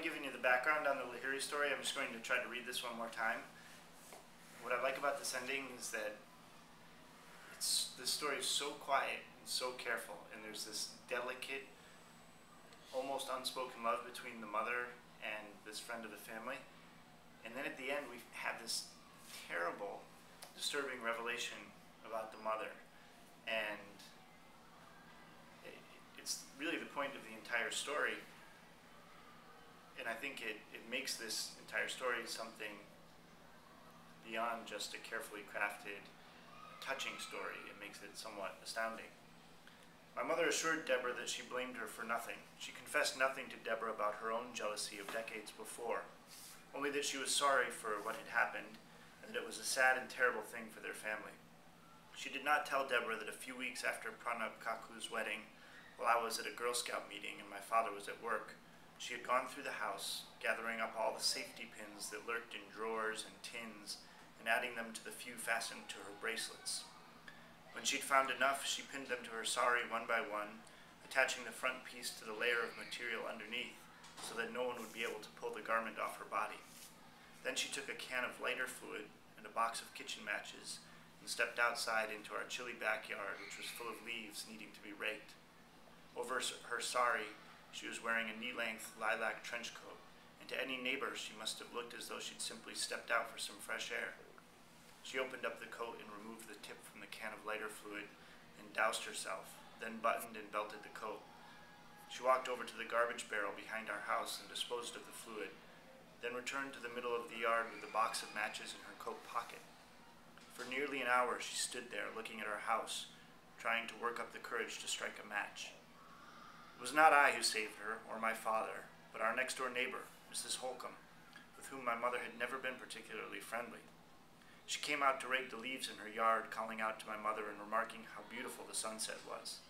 giving you the background on the Lahiri story. I'm just going to try to read this one more time. What I like about this ending is that this story is so quiet and so careful, and there's this delicate, almost unspoken love between the mother and this friend of the family. And then at the end we have this terrible, disturbing revelation about the mother. And it's really the point of the entire story. And I think it makes this entire story something beyond just a carefully crafted, touching story. It makes it somewhat astounding. My mother assured Deborah that she blamed her for nothing. She confessed nothing to Deborah about her own jealousy of decades before, only that she was sorry for what had happened and that it was a sad and terrible thing for their family. She did not tell Deborah that a few weeks after Pranab Kaku's wedding, while I was at a Girl Scout meeting and my father was at work, she had gone through the house, gathering up all the safety pins that lurked in drawers and tins and adding them to the few fastened to her bracelets. When she'd found enough, she pinned them to her sari one by one, attaching the front piece to the layer of material underneath so that no one would be able to pull the garment off her body. Then she took a can of lighter fluid and a box of kitchen matches and stepped outside into our chilly backyard, which was full of leaves needing to be raked. Over her sari, she was wearing a knee-length lilac trench coat, and to any neighbor she must have looked as though she'd simply stepped out for some fresh air. She opened up the coat and removed the tip from the can of lighter fluid and doused herself, then buttoned and belted the coat. She walked over to the garbage barrel behind our house and disposed of the fluid, then returned to the middle of the yard with the box of matches in her coat pocket. For nearly an hour she stood there looking at our house, trying to work up the courage to strike a match. It was not I who saved her, or my father, but our next-door neighbor, Mrs. Holcomb, with whom my mother had never been particularly friendly. She came out to rake the leaves in her yard, calling out to my mother and remarking how beautiful the sunset was.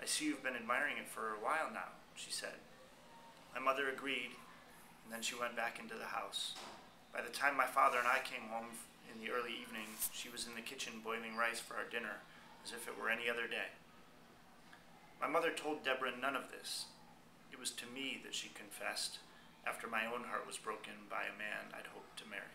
"I see you've been admiring it for a while now," she said. My mother agreed, and then she went back into the house. By the time my father and I came home in the early evening, she was in the kitchen boiling rice for our dinner, as if it were any other day. My mother told Deborah none of this. It was to me that she confessed, after my own heart was broken by a man I'd hoped to marry.